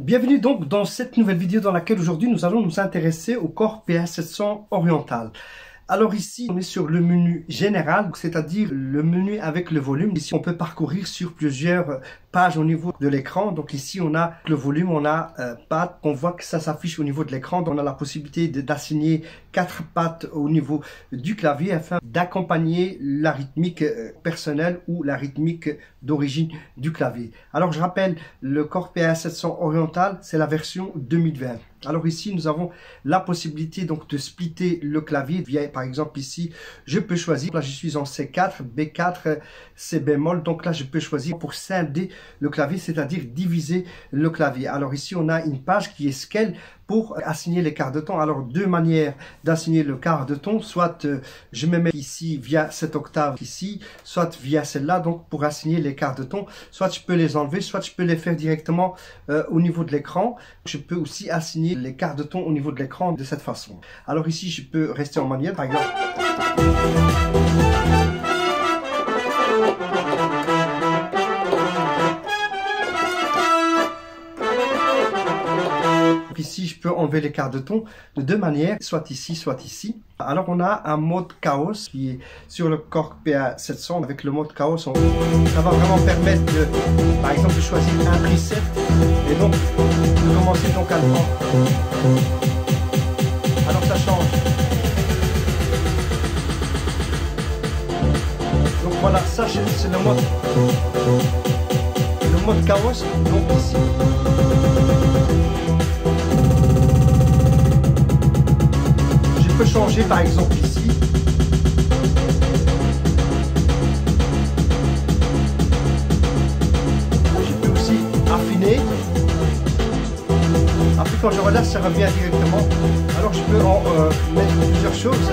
Bienvenue donc dans cette nouvelle vidéo dans laquelle aujourd'hui nous allons nous intéresser au Korg PA700 oriental. Alors ici on est sur le menu général, c'est-à-dire le menu avec le volume. Ici on peut parcourir sur plusieurs pages au niveau de l'écran. Donc ici on a le volume, on a pattes, on voit que ça s'affiche au niveau de l'écran. On a la possibilité d'assigner 4 pattes au niveau du clavier afin d'accompagner la rythmique personnelle ou la rythmique d'origine du clavier. Alors je rappelle, le Korg PA700 oriental, c'est la version 2020. Alors ici nous avons la possibilité donc de splitter le clavier via, par exemple ici je peux choisir, là je suis en C4, B4, C bémol, donc là je peux choisir pour scinder le clavier, c'est-à-dire diviser le clavier. Alors ici on a une page qui est scale pour assigner les quarts de ton. Alors deux manières d'assigner le quart de ton, soit je me mets ici via cette octave ici, soit via celle-là, donc pour assigner les quarts de ton, soit je peux les enlever, soit je peux les faire directement au niveau de l'écran. Je peux aussi assigner les quarts de ton au niveau de l'écran de cette façon. Alors ici je peux rester en manuel par exemple. Ici, je peux enlever les quarts de ton de deux manières, soit ici, soit ici. Alors, on a un mode chaos qui est sur le Korg PA700. Avec le mode chaos, ça va vraiment permettre, par exemple, de choisir un preset et donc de commencer donc à le prendre. Alors, ça change. Donc voilà, ça c'est le mode chaos, donc ici. Je peux changer par exemple ici. Je peux aussi affiner. Après quand je relâche, ça revient directement. Alors je peux en mettre plusieurs choses.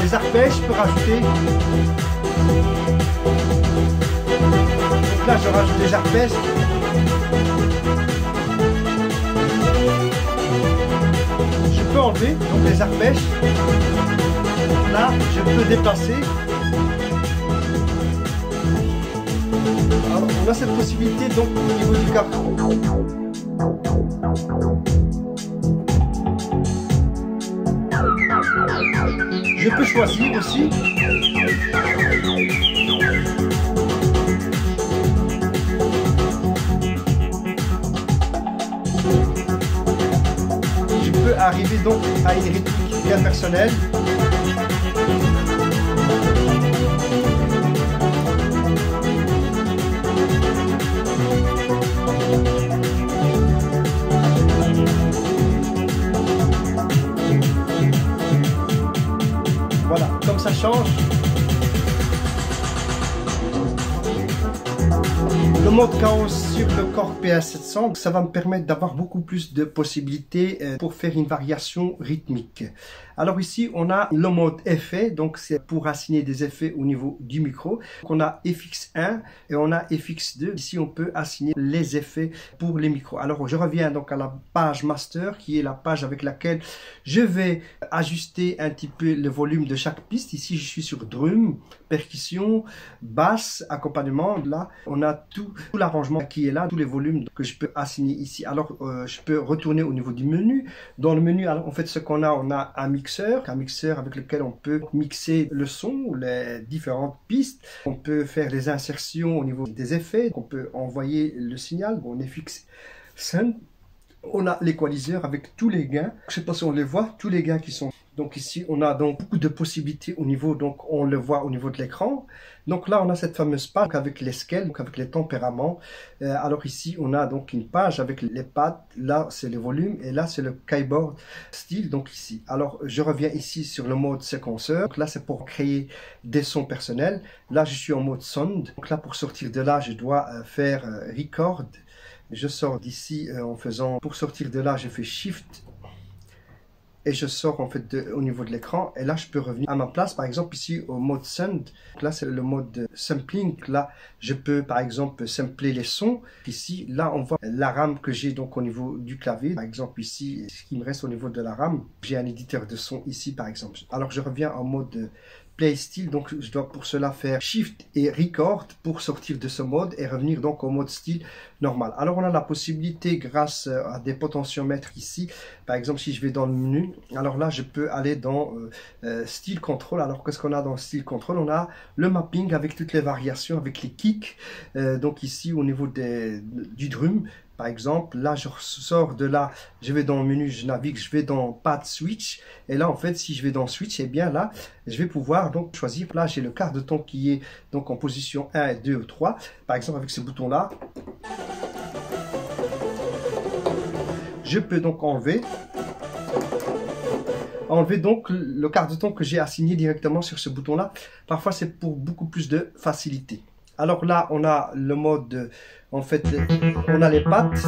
Les arpèges, je peux rajouter. Donc là je rajoute des arpèges. Je peux enlever donc les arpèges. Là je peux déplacer. Alors, on a cette possibilité donc au niveau du carton. Je peux choisir aussi arriver donc à une rythmique bien personnelle. Voilà, comme ça change. Le mode chaos sur le Korg PA700, ça va me permettre d'avoir beaucoup plus de possibilités pour faire une variation rythmique. Alors ici, on a le mode effet, donc c'est pour assigner des effets au niveau du micro. Donc on a FX1 et on a FX2. Ici, on peut assigner les effets pour les micros. Alors je reviens donc à la page master, qui est la page avec laquelle je vais ajuster un petit peu le volume de chaque piste. Ici, je suis sur drum, percussion, basse, accompagnement. Là, on a tout l'arrangement qui est là, tous les volumes que je peux assigner ici. Alors, je peux retourner au niveau du menu. Dans le menu, alors, en fait, ce qu'on a, on a un mixeur avec lequel on peut mixer le son, les différentes pistes. On peut faire des insertions au niveau des effets. On peut envoyer le signal. Bon, on est fixe. On a l'équaliseur avec tous les gains. Je ne sais pas si on les voit, tous les gains qui sont. Donc ici, on a donc beaucoup de possibilités au niveau, donc on le voit au niveau de l'écran. Donc là, on a cette fameuse page avec les scales, donc avec les tempéraments. Alors ici, on a donc une page avec les pattes. Là, c'est le volume et là, c'est le keyboard style. Donc ici, alors je reviens ici sur le mode séquenceur. Donc là, c'est pour créer des sons personnels. Là, je suis en mode sound. Donc là, pour sortir de là, je dois faire record. Je sors d'ici en faisant, pour sortir de là, je fais shift et je sors en fait au niveau de l'écran et là je peux revenir à ma place, par exemple ici au mode sound. Donc là c'est le mode sampling. Là je peux par exemple sampler les sons. Ici là on voit la RAM que j'ai donc au niveau du clavier. Par exemple ici ce qui me reste au niveau de la RAM, j'ai un éditeur de son ici par exemple. Alors je reviens en mode play style, donc je dois pour cela faire shift et record pour sortir de ce mode et revenir donc au mode style normal. Alors on a la possibilité grâce à des potentiomètres ici, par exemple si je vais dans le menu, alors là je peux aller dans style control. Alors qu'est-ce qu'on a dans style control? On a le mapping avec toutes les variations, avec les kicks, donc ici au niveau du drum. Par exemple, là, je sors de là, je vais dans le menu, je navigue, je vais dans Pad Switch. Et là, en fait, si je vais dans Switch, et bien là, je vais pouvoir donc choisir. Là, j'ai le quart de ton qui est donc en position 1, et 2 ou 3. Par exemple, avec ce bouton-là, je peux donc enlever donc le quart de ton que j'ai assigné directement sur ce bouton-là. Parfois, c'est pour beaucoup plus de facilité. Alors là, on a le mode, en fait, on a les pattes.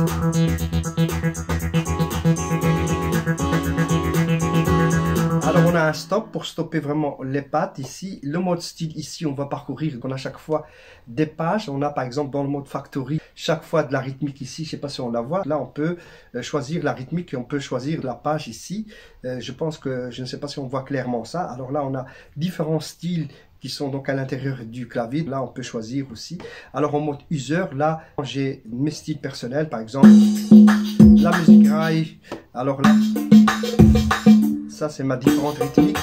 Alors on a un stop pour stopper vraiment les pattes ici. Le mode style ici, on va parcourir, on a chaque fois des pages. On a par exemple dans le mode factory, chaque fois de la rythmique ici, je ne sais pas si on la voit. Là on peut choisir la rythmique et on peut choisir la page ici. Je pense que, je ne sais pas si on voit clairement ça. Alors là on a différents styles qui sont donc à l'intérieur du clavier. Là, on peut choisir aussi. Alors, en mode user, là, j'ai mes styles personnels, par exemple, la musique rail. Alors là, ça, c'est ma différente rythmique.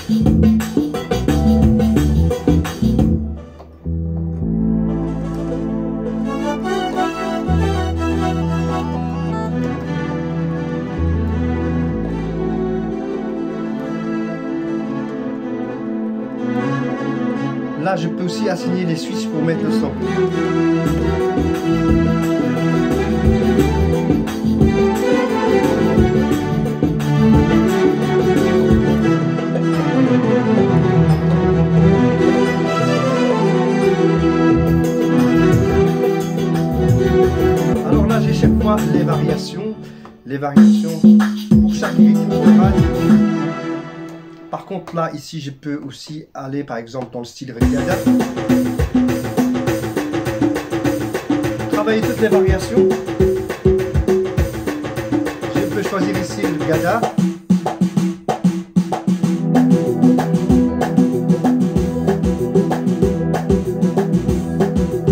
Là, je peux aussi assigner les switches pour mettre le son. Alors là, j'ai chaque fois les variations pour chaque rythme. Par contre, là, ici, je peux aussi aller, par exemple, dans le style regatta. Travailler toutes les variations. Je peux choisir ici le regatta.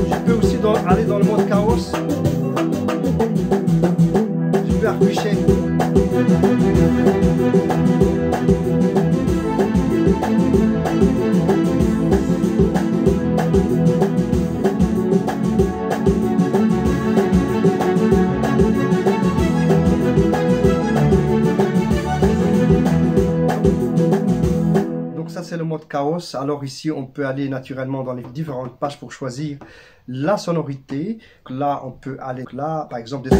Je peux aussi aller dans le mode chaos. Je peux afficher. C'est le mode chaos. Alors ici on peut aller naturellement dans les différentes pages pour choisir la sonorité. Là on peut aller là par exemple je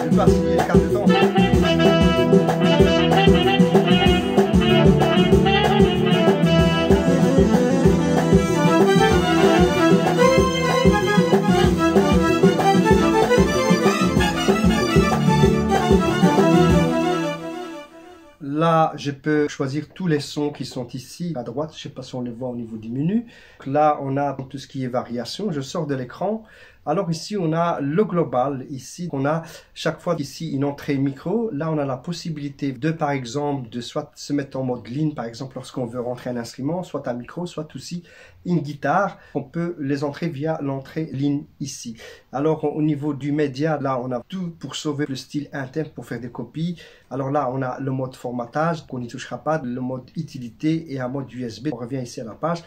peux assigner les cartes de temps. Là, je peux choisir tous les sons qui sont ici à droite. Je ne sais pas si on les voit au niveau du menu. Là, on a tout ce qui est variation. Je sors de l'écran. Alors ici, on a le global. Ici, on a chaque fois ici une entrée micro. Là, on a la possibilité de, par exemple, de soit se mettre en mode ligne, par exemple, lorsqu'on veut rentrer un instrument, soit un micro, soit aussi une guitare. On peut les entrer via l'entrée ligne ici. Alors, au niveau du média, là, on a tout pour sauver le style interne pour faire des copies. Alors là, on a le mode formatage, qu'on n'y touchera pas, le mode utilité et un mode USB. On revient ici à la page.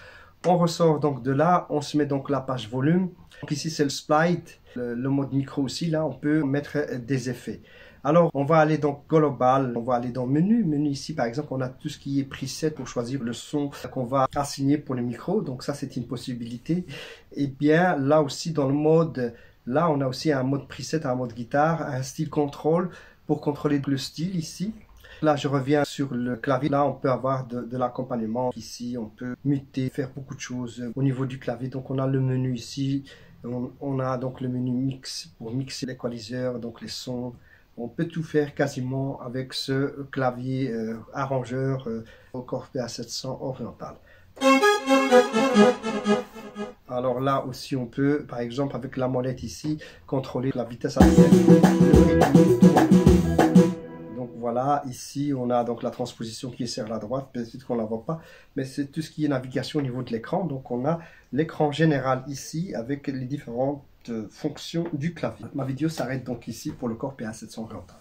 On ressort donc de là, on se met donc la page volume. Donc ici c'est le split, le mode micro aussi, là on peut mettre des effets. Alors on va aller donc global, on va aller dans menu. Menu ici par exemple on a tout ce qui est preset pour choisir le son qu'on va assigner pour le micro. Donc ça c'est une possibilité. Et bien là aussi dans le mode, là on a aussi un mode preset, un mode guitare, un style control pour contrôler le style ici. Là, je reviens sur le clavier. Là, on peut avoir de l'accompagnement. Ici, on peut muter, faire beaucoup de choses au niveau du clavier. Donc, on a le menu ici. On a donc le menu mix pour mixer l'équaliseur, donc les sons. On peut tout faire quasiment avec ce clavier arrangeur au Korg PA700 oriental. Alors là aussi, on peut, par exemple, avec la molette ici, contrôler la vitesse à laquelle le rythme tourne. Donc voilà, ici on a donc la transposition qui est sur la droite, peut-être qu'on ne la voit pas, mais c'est tout ce qui est navigation au niveau de l'écran. Donc on a l'écran général ici avec les différentes fonctions du clavier. Ma vidéo s'arrête donc ici pour le Corp PA720.